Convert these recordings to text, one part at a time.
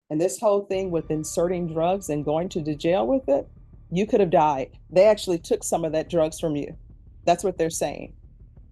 And this whole thing with inserting drugs and going to the jail with it, you could have died. They actually took some of that drugs from you. That's what they're saying,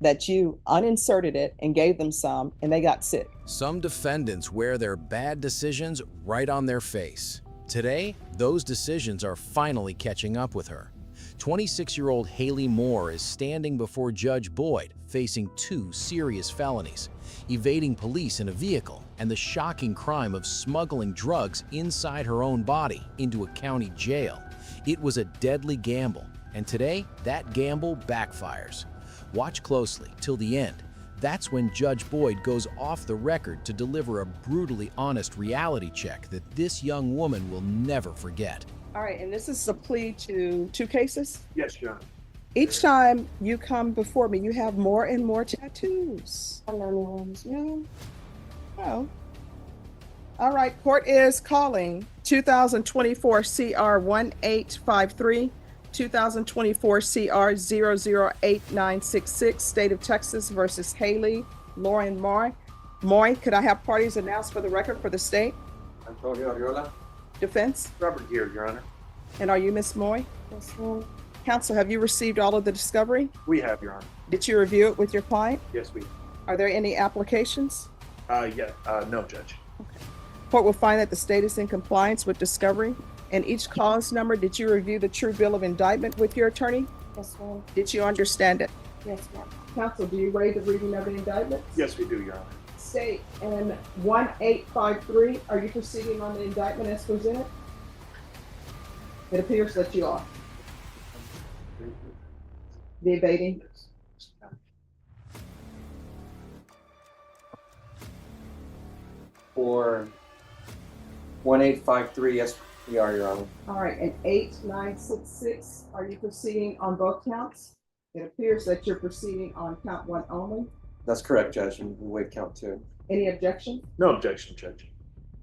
that you uninserted it and gave them some and they got sick. Some defendants wear their bad decisions right on their face. Today, those decisions are finally catching up with her. 26-year-old Haley Moore is standing before Judge Boyd, facing 2 serious felonies: evading police in a vehicle and the shocking crime of smuggling drugs inside her own body into a county jail. It was a deadly gamble, and today, that gamble backfires. Watch closely till the end. That's when Judge Boyd goes off the record to deliver a brutally honest reality check that this young woman will never forget. All right, and this is a plea to 2 cases? Yes, Your Honor. Each time you come before me, you have more and more tattoos. Yeah. Oh. All right, court is calling 2024 CR 1853, 2024 CR 008966, State of Texas versus Haley Lauren Moy. Moy, could I have parties announced for the record for the state? Antonio Ariola. Defense? Robert Gear, Your Honor. And are you Miss Moy? Yes, ma'am. Counsel, have you received all of the discovery? We have, Your Honor. Did you review it with your client? Yes, we. Are there any applications? No, Judge. Court will find that the state is in compliance with discovery. And each cause number, did you review the true bill of indictment with your attorney? Yes, ma'am. Did you understand it? Yes, ma'am. Counsel, do you waive the reading of the indictment? Yes, we do, Your Honor. State, in 1853, are you proceeding on the indictment as presented? It appears that you are. The evading. For 1853, yes, we are, Your Honor. All right, and 8966, are you proceeding on both counts? It appears that you're proceeding on count 1 only. That's correct, Judge, and we wait count 2. Any objection? No objection, Judge.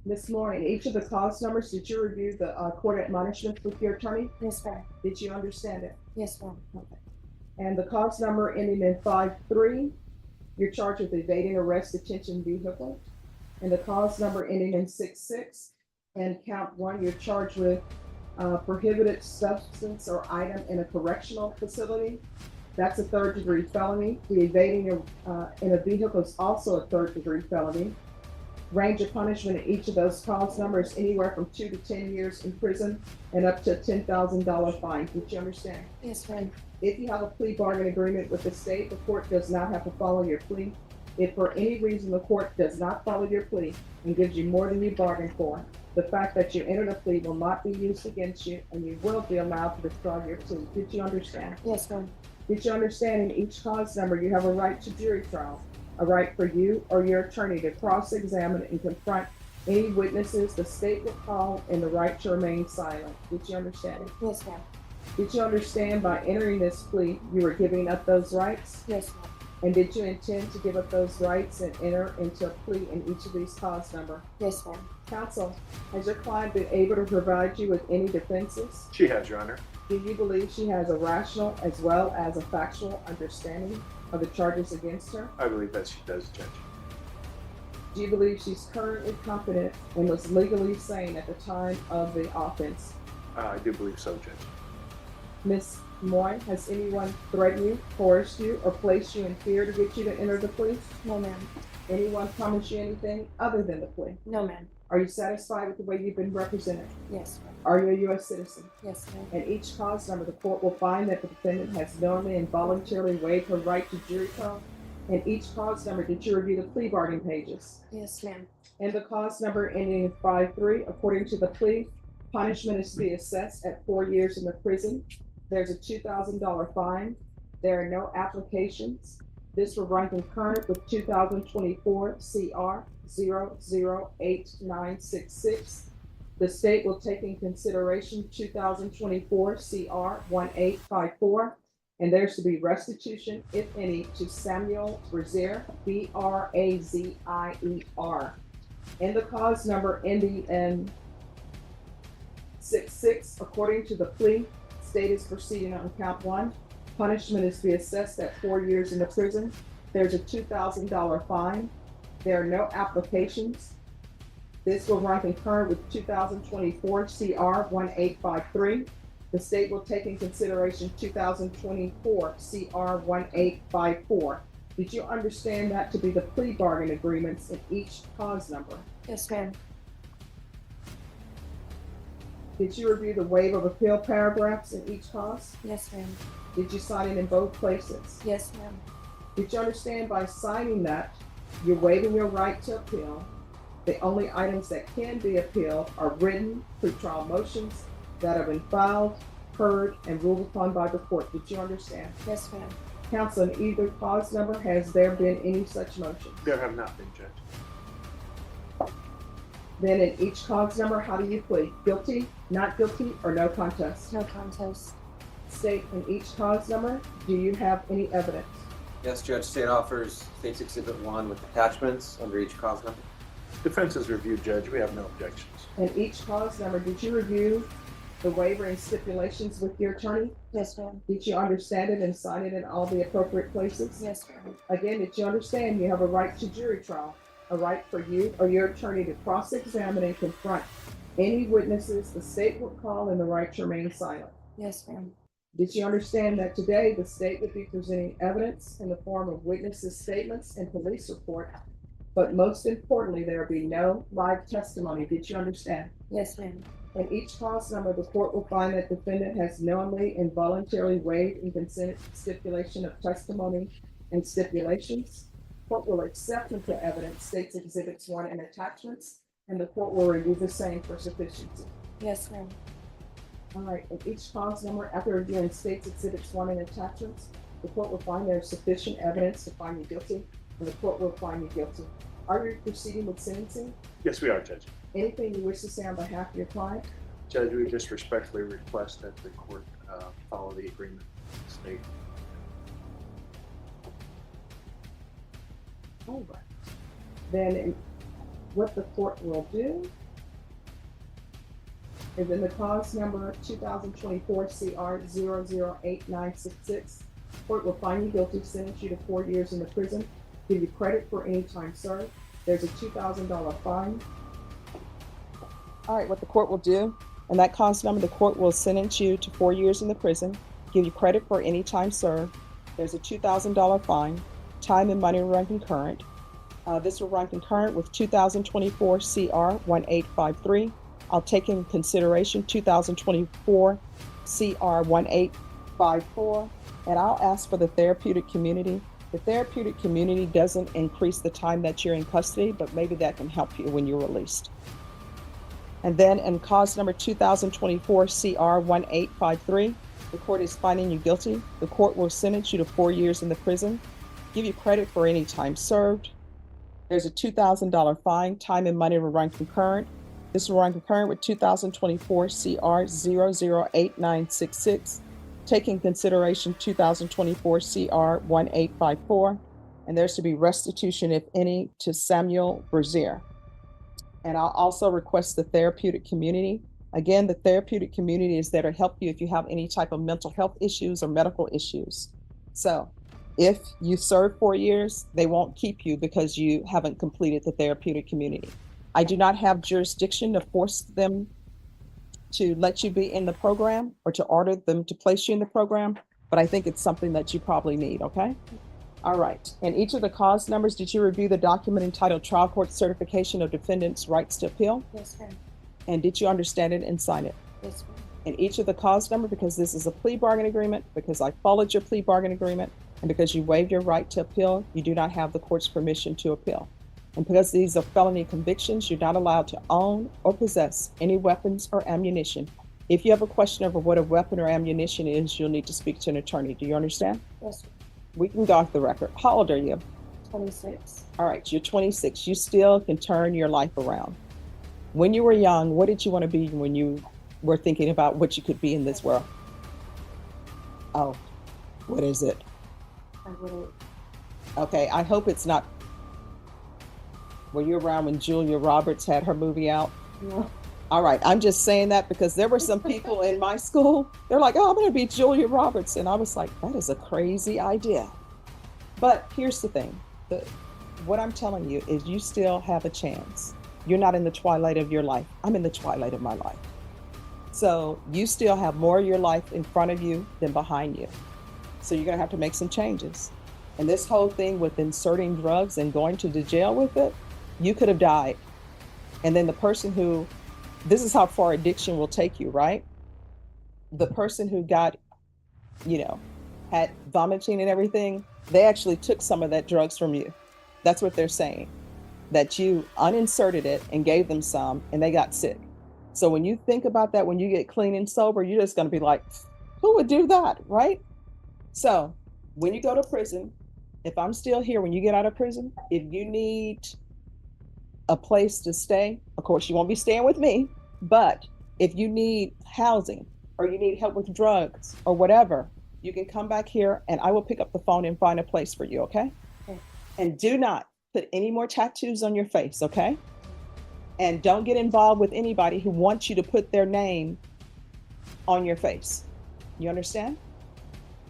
This morning, each of the cause numbers, did you review the court admonishments with your attorney? Yes, ma'am. Did you understand it? Yes, ma'am. Okay. And the cause number ending in 53, you're charged with evading arrest, detention, vehicle. And the cause number ending in 66, and count 1, you're charged with prohibited substance or item in a correctional facility. That's a 3rd-degree felony. The evading in a vehicle is also a 3rd-degree felony. Range of punishment in each of those cause numbers anywhere from 2 to 10 years in prison and up to a $10,000 fine. Did you understand? Yes, ma'am. If you have a plea bargain agreement with the state, the court does not have to follow your plea. If for any reason the court does not follow your plea and gives you more than you bargained for, the fact that you entered a plea will not be used against you and you will be allowed to withdraw your plea. Did you understand? Yes, ma'am. Did you understand in each cause number you have a right to jury trial, a right for you or your attorney to cross-examine and confront any witnesses the state will call, and the right to remain silent? Did you understand it? Yes, ma'am. Did you understand by entering this plea you were giving up those rights? Yes, ma'am. And did you intend to give up those rights and enter into a plea in each of these cause number? Yes, ma'am. Counsel, has your client been able to provide you with any defenses? She has, Your Honor. Do you believe she has a rational as well as a factual understanding of the charges against her? I believe that she does, Judge. Do you believe she's currently competent and was legally sane at the time of the offense? I do believe so, Judge. Ms. Moy, has anyone threatened you, coerced you, or placed you in fear to get you to enter the plea? No, ma'am. Anyone promised you anything other than the plea? No, ma'am. Are you satisfied with the way you've been represented? Yes, ma'am. Are you a U.S. citizen? Yes, ma'am. And each cause number, the court will find that the defendant has knowingly and voluntarily waived her right to jury trial. And each cause number, did you review the plea bargain pages? Yes, ma'am. And the cause number ending in 5-3, according to the plea, punishment is to be assessed at 4 years in the prison. There's a $2,000 fine. There are no applications. This will run concurrent with 2024 CR 008966. The state will take in consideration 2024 CR 1854, and there's to be restitution, if any, to Samuel Brazier, Brazier. And the cause number ending in 66, according to the plea, state is proceeding on count 1. Punishment is to be assessed at 4 years in the prison. There's a $2,000 fine. There are no applications. This will run concurrent with 2024 CR 1853. The state will take in consideration 2024 CR 1854. Did you understand that to be the plea bargain agreements in each cause number? Yes, ma'am. Did you review the waiver of appeal paragraphs in each cause? Yes, ma'am. Did you sign it in both places? Yes, ma'am. Did you understand by signing that you're waiving your right to appeal? The only items that can be appealed are written pretrial motions that have been filed, heard, and ruled upon by the court. Did you understand? Yes, ma'am. Counsel, in either cause number, has there been any such motion? There have not been, Judge. Then in each cause number, how do you plead? Guilty, not guilty, or no contest? No contest. State, in each cause number, do you have any evidence? Yes, Judge, state offers State's Exhibit 1 with attachments under each cause number. Defense is reviewed, Judge. We have no objections. In each cause number, did you review the waiver and stipulations with your attorney? Yes, ma'am. Did you understand it and sign it in all the appropriate places? Yes, ma'am. Again, did you understand you have a right to jury trial, a right for you or your attorney to cross-examine and confront any witnesses the state will call, and the right to remain silent? Yes, ma'am. Did you understand that today the state would be presenting evidence in the form of witnesses' statements and police report, but most importantly, there will be no live testimony? Did you understand? Yes, ma'am. In each cause number, the court will find that defendant has knowingly and voluntarily waived and consented to stipulation of testimony and stipulations. Court will accept into evidence State's Exhibits 1 and attachments, and the court will review the same for sufficiency. Yes, ma'am. All right, in each cause number, after reviewing State's Exhibits 1 and attachments, the court will find there is sufficient evidence to find you guilty, and the court will find you guilty. Are you proceeding with sentencing? Yes, we are, Judge. Anything you wish to say on behalf of your client? Judge, we just respectfully request that the court follow the agreement with the state. All right. Then what the court will do is in the cause number 2024 CR 008966, court will find you guilty, sentence you to 4 years in the prison, give you credit for any time served. There's a $2,000 fine. All right, what the court will do, in that cause number, the court will sentence you to 4 years in the prison, give you credit for any time served. There's a $2,000 fine. Time and money will run concurrent. This will run concurrent with 2024 CR 1853. I'll take in consideration 2024 CR 1854, and I'll ask for the therapeutic community. The therapeutic community doesn't increase the time that you're in custody, but maybe that can help you when you're released. And then in cause number 2024 CR 1853, the court is finding you guilty. The court will sentence you to 4 years in the prison, give you credit for any time served. There's a $2,000 fine. Time and money will run concurrent. This will run concurrent with 2024 CR 008966, taking consideration 2024 CR 1854, and there's to be restitution, if any, to Samuel Brazier. And I'll also request the therapeutic community. Again, the therapeutic community is there to help you if you have any type of mental health issues or medical issues. So if you serve 4 years, they won't keep you because you haven't completed the therapeutic community. I do not have jurisdiction to force them to let you be in the program or to order them to place you in the program, but I think it's something that you probably need, okay? All right, in each of the cause numbers, did you review the document entitled Trial Court Certification of Defendant's Rights to Appeal? Yes, ma'am. And did you understand it and sign it? Yes, ma'am. In each of the cause number, because this is a plea bargain agreement, because I followed your plea bargain agreement, and because you waived your right to appeal, you do not have the court's permission to appeal. And because these are felony convictions, you're not allowed to own or possess any weapons or ammunition. If you have a question over what a weapon or ammunition is, you'll need to speak to an attorney. Do you understand? Yes, ma'am. We can go off the record. How old are you? 26. All right, you're 26. You still can turn your life around. When you were young, what did you want to be when you were thinking about what you could be in this world? Oh, what is it? I wouldn't. Okay, I hope it's not. Were you around when Julia Roberts had her movie out? No. All right, I'm just saying that because there were some people in my school, they're like, oh, I'm going to be Julia Roberts. And I was like, that is a crazy idea. But here's the thing. What I'm telling you is you still have a chance. you're not in the twilight of your life. I'm in the twilight of my life. So you still have more of your life in front of you than behind you. So you're gonna have to make some changes. And this whole thing with inserting drugs and going to the jail with it, you could have died. And then the person who, this is how far addiction will take you, right? The person who got, had vomiting and everything, they actually took some of that drugs from you. That's what they're saying, that you uninserted it and gave them some and they got sick. So when you think about that, when you get clean and sober, you're just going to be like, who would do that, right? So when you go to prison, if I'm still here, when you get out of prison, if you need a place to stay, of course, you won't be staying with me, but if you need housing or you need help with drugs or whatever, you can come back here and I will pick up the phone and find a place for you, okay? Okay. And do not put any more tattoos on your face, okay? And don't get involved with anybody who wants you to put their name on your face. You understand?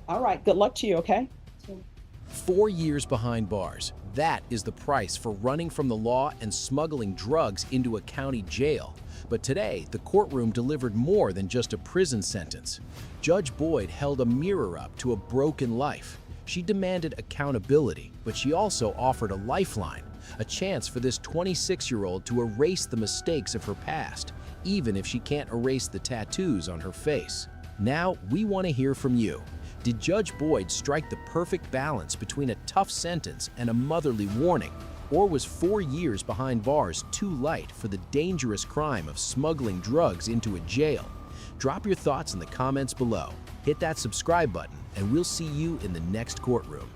All right, good luck to you, okay? 4 years behind bars. That is the price for running from the law and smuggling drugs into a county jail. But today, the courtroom delivered more than just a prison sentence. Judge Boyd held a mirror up to a broken life. She demanded accountability, but she also offered a lifeline, a chance for this 26-year-old to erase the mistakes of her past, even if she can't erase the tattoos on her face. Now, we want to hear from you. Did Judge Boyd strike the perfect balance between a tough sentence and a motherly warning? Or was 4 years behind bars too light for the dangerous crime of smuggling drugs into a jail? Drop your thoughts in the comments below. Hit that subscribe button, and we'll see you in the next courtroom.